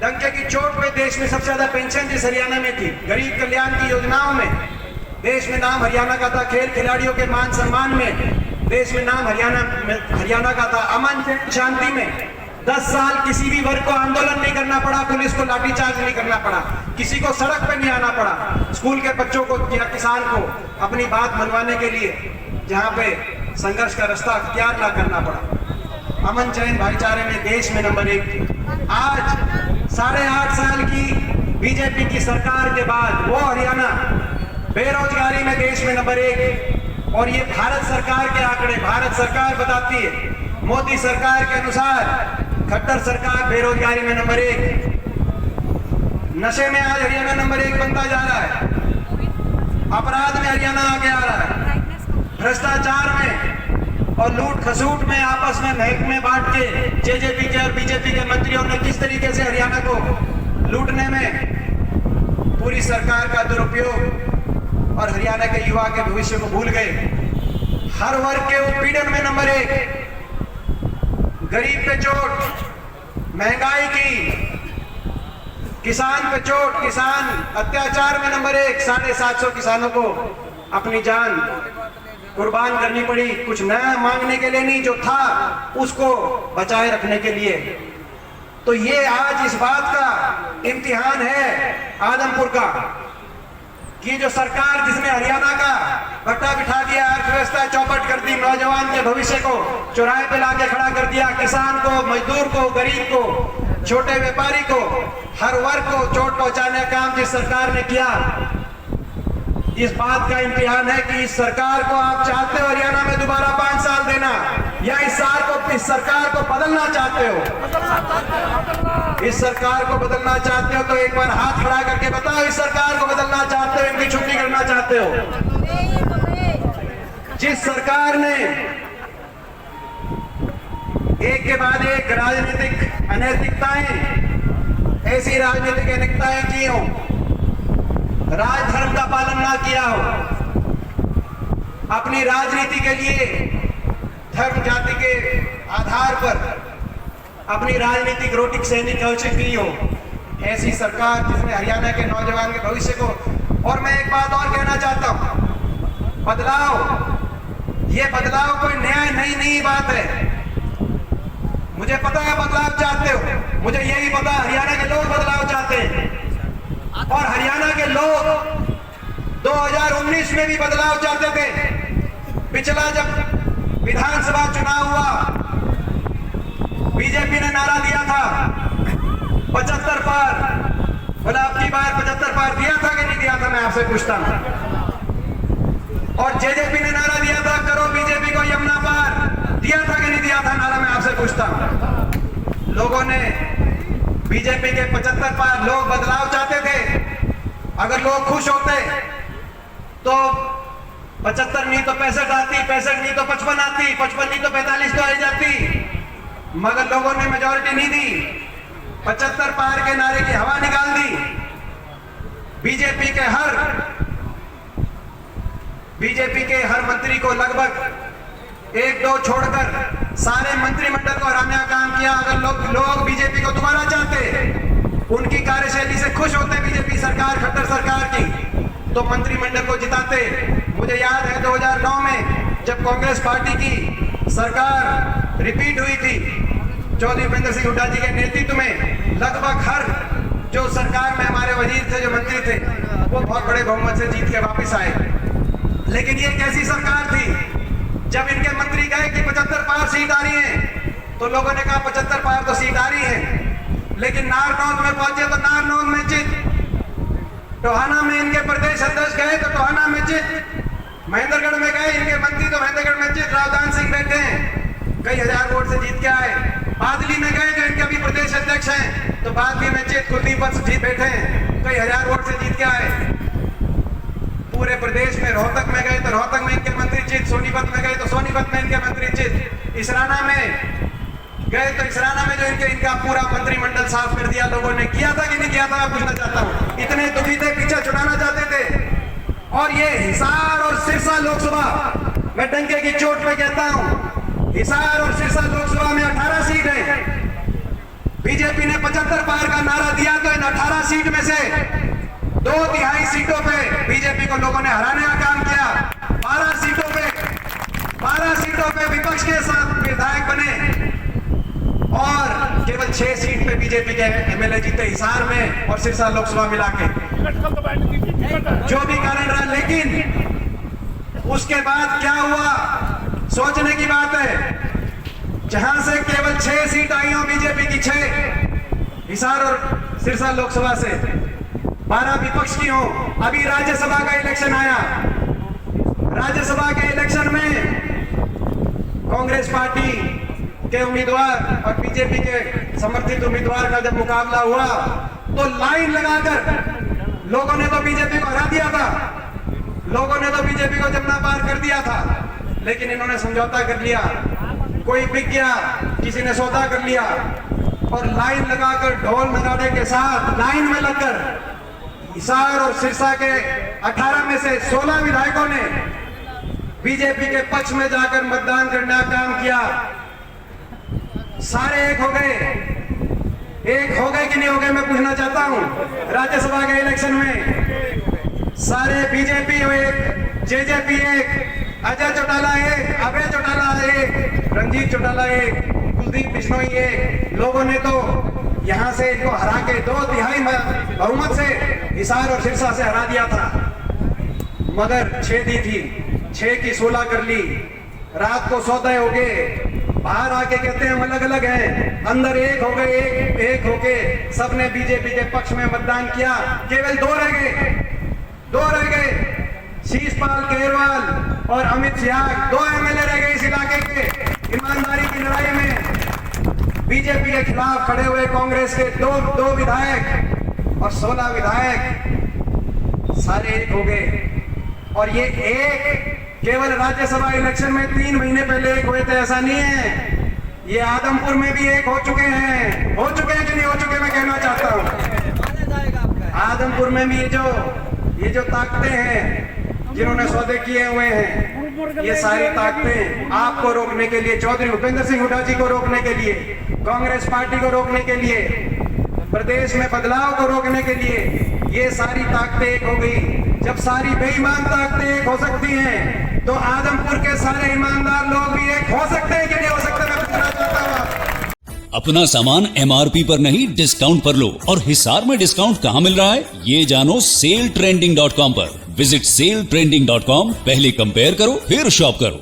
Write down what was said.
डंके की चोट पे देश में सबसे ज्यादा पेंशन जिस हरियाणा में थी, गरीब कल्याण की योजनाओं में देश में नाम हरियाणा का था, खेल खिलाड़ियों के मान सम्मान में देश में नाम हरियाणा का था, अमन शांति में 10 साल किसी भी वर्ग को आंदोलन नहीं करना पड़ा, पुलिस को लाठीचार्ज नहीं करना पड़ा, किसी को सड़क पे नहीं आना पड़ा, स्कूल के बच्चों को या किसान को अपनी बात मनवाने के लिए जहां पे संघर्ष का रास्ता अख्तियार ना करना पड़ा। अमन चैन भाईचारे में देश में नंबर 1 थी। आज 8.5 साल की बीजेपी की सरकार के बाद वो हरियाणा बेरोजगारी में देश में नंबर 1, और ये भारत सरकार के आंकड़े, भारत सरकार बताती है, मोदी सरकार के अनुसार खट्टर सरकार बेरोजगारी में नंबर 1, नशे में आज हरियाणा नंबर 1 बनता जा रहा है, अपराध में हरियाणा आगे आ रहा है, भ्रष्टाचार में और लूट खसूट में आपस में महकमे बांट के जेजेपी के और बीजेपी के मंत्रियों ने किस तरीके से हरियाणा को लूटने में पूरी सरकार का दुरुपयोग और हरियाणा के युवा के भविष्य को भूल गए। हर वर्ग के उत्पीड़न में नंबर 1, गरीब पे चोट, महंगाई की, किसान पे चोट, किसान अत्याचार में नंबर 1, 750 किसानों को अपनी जान कुर्बान करनी पड़ी, कुछ नया मांगने के लिए नहीं, जो था उसको बचाए रखने के लिए। तो ये आज इस बात का इम्तिहान है आदमपुर का कि जो सरकार जिसने हरियाणा का भट्टा बिठा दिया, अर्थव्यवस्था चौपट कर दी, नौजवान के भविष्य को चौराहे पे लाके खड़ा कर दिया, किसान को, मजदूर को, गरीब को, छोटे व्यापारी को, हर वर्ग को चोट पहुंचाने का काम जिस सरकार ने किया, इस बात का इम्तिहान है कि इस सरकार को आप चाहते हो हरियाणा में दोबारा 5 साल देना, या इस सरकार को बदलना चाहते हो? इस सरकार को बदलना चाहते हो तो एक बार हाथ खड़ा करके बताओ, इस सरकार को बदलना चाहते हो, इनकी छुट्टी करना चाहते हो? जिस सरकार ने एक के बाद एक राजनीतिक अनैतिकताएं, ऐसी राजनीतिक अनैतिकताएं की हो, राजधर्म का पालन ना किया हो, अपनी राजनीति के लिए धर्म जाति के आधार पर अपनी राजनीतिक रोटी सेनी घोषित की हो, ऐसी सरकार जिसने हरियाणा के नौजवान के भविष्य को। और मैं एक बात और कहना चाहता हूं, बदलाव, ये बदलाव कोई नया नई बात है। मुझे पता है बदलाव चाहते हो, मुझे यही पता, हरियाणा के लोग बदलाव चाहते हैं, और हरियाणा के लोग 2019 में भी बदलाव चाहते थे। पिछला जब विधानसभा चुनाव हुआ, बीजेपी ने नारा दिया था 75 पार, बोला अब की बार 75 पार दिया था कि नहीं दिया था, मैं आपसे पूछता हूं। और जेजेपी ने नारा दिया था करो बीजेपी को यमुना पार, दिया था कि नहीं दिया था नारा, मैं आपसे पूछता हूं। लोगों ने बीजेपी के 75 पार, लोग बदलाव चाहते थे। अगर लोग खुश होते तो 75 नहीं तो 65 आती, 65 नहीं तो 55 आती, 55 नहीं तो 45 तो आ जाती, मगर लोगों ने मेजॉरिटी नहीं दी, 75 पार के नारे की हवा निकाल दी। बीजेपी के हर मंत्री को लगभग 1-2 छोड़कर सारे मंत्रिमंडल को हराने का काम किया। अगर लोग बीजेपी को दोबारा चाहते, उनकी कार्यशैली से खुश होते बीजेपी सरकार, खट्टर सरकार की, तो मंत्रिमंडल को जिताते। मुझे याद है 2009 में जब कांग्रेस पार्टी की सरकार रिपीट हुई थी, चौधरी भूपेंद्र सिंह हुड्डा जी के नेतृत्व में, लगभग हर जो सरकार में हमारे वजीर थे, जो मंत्री थे, वो बहुत बड़े बहुमत से जीत के वापस आए। लेकिन ये कैसी सरकार थी, जब इनके मंत्री गए कि 75 पार सीट आ रही है, तो लोगों ने कहा 75 पार तो सीट आ रही है, लेकिन नारनौंद में पहुंचे तो नारनौंद में जीत, टोहाना में इनके प्रदेश अध्यक्ष गए तो टोहाना में जीत, महेंद्रगढ़ में गए इनके मंत्री तो महेंद्रगढ़ में जीत, रावदान सिंह बैठे हैं, कई हजार वोट से जीत के आए। बादली में गए जो इनके अभी प्रदेश अध्यक्ष हैं, तो बादली में जीत, कुलदीप वत्स जीत बैठे हैं, कई हजार वोट से जीत के आए। पूरे प्रदेश में रोहतक में गए तो रोहतक में इनके मंत्री जीत, सोनीपत में गए तो सोनीपत में इनके मंत्री जीत, इसराना में गए तो इसराना में जो इनका पूरा मंत्रिमंडल साफ कर दिया लोगों ने। किया था कि नहीं किया था, मैं पूछना चाहता हूँ। इतने दुखी थे, पीछे छुड़ाना चाहते थे। और ये हिसार और सिरसा लोकसभा, मैं डंके की चोट पे कहता हूँ, हिसार और सिरसा लोकसभा में 18 सीट है। बीजेपी ने 75 पार का नारा दिया तो इन 18 सीट में से 2/3 सीटों पे बीजेपी को लोगों ने हराने का काम किया। 12 सीटों पे विपक्ष के साथ विधायक बने और केवल 6 सीट पे बीजेपी के एमएलए जीते, हिसार में और सिरसा लोकसभा मिला के, जो भी कारण रहा। लेकिन उसके बाद क्या हुआ, सोचने की बात है। जहां से केवल 6 सीट आई हो बीजेपी की, 6 हिसार और सिरसा लोकसभा से, 12 विपक्ष की हो। अभी राज्यसभा का इलेक्शन आया, राज्यसभा के इलेक्शन में कांग्रेस पार्टी के उम्मीदवार और बीजेपी के समर्थित उम्मीदवार का जब मुकाबला हुआ तो लाइन लगाकर लोगों ने तो बीजेपी को हरा दिया था, लोगों ने तो बीजेपी को जमना पार कर दिया था। लेकिन इन्होंने समझौता कर लिया, कोई बिक गया, किसी ने सौदा कर लिया और लाइन लगाकर ढोल नगाड़े के साथ लाइन में लगकर हिसार और सिरसा के 18 में से 16 विधायकों ने बीजेपी के पक्ष में जाकर मतदान करने का काम किया। सारे एक हो गए कि नहीं हो गए, मैं पूछना चाहता हूं। राज्यसभा के इलेक्शन में सारे बीजेपी एक, जेजेपी एक, अजय चौटाला एक, अभय चौटाला एक, रंजीत चौटाला एक, कुलदीप बिश्नोई एक। लोगों ने तो यहां से इनको हरा के 2/3 बहुमत से हिसार और सिरसा से हरा दिया था। मगर 6 दी थी, 6 की 16 कर ली। रात को सौदे हो गए, बाहर आके कहते हैं हम अलग अलग हैं, अंदर एक हो गए, एक होके सबने बीजेपी के पक्ष में मतदान किया। केवल 2 रह गए, शीशपाल केरवाल और अमित सियाग, 2 एमएलए रह गए इस इलाके के। ईमानदारी की लड़ाई में बीजेपी के खिलाफ खड़े हुए कांग्रेस के 2 विधायक और 16 विधायक सारे एक हो गए। और ये एक केवल राज्यसभा इलेक्शन में 3 महीने पहले एक हुए थे, ऐसा नहीं है। ये आदमपुर में भी एक हो चुके हैं कि नहीं हो चुके, मैं कहना चाहता हूं। आदमपुर में भी ये जो ताकतें हैं जिन्होंने सौदे किए हुए हैं, ये सारी ताकतें आपको रोकने के लिए, चौधरी भूपेंद्र सिंह हुड्डा जी को रोकने के लिए, कांग्रेस पार्टी को रोकने के लिए, प्रदेश में बदलाव को रोकने के लिए, ये सारी ताकतें एक हो गई। जब सारी बेईमान ताकतें एक हो सकती हैं तो आदमपुर के सारे ईमानदार लोग भी एक हो सकते हैं कि नहीं हो सकते, मैं पूछना चाहता हूं। अपना सामान एमआरपी पर नहीं डिस्काउंट पर लो। और हिसार में डिस्काउंट कहां मिल रहा है ये जानो सेलट्रेंडिंग.com पर। विजिट सेलट्रेंडिंग.com, पहले कंपेयर करो फिर शॉप करो।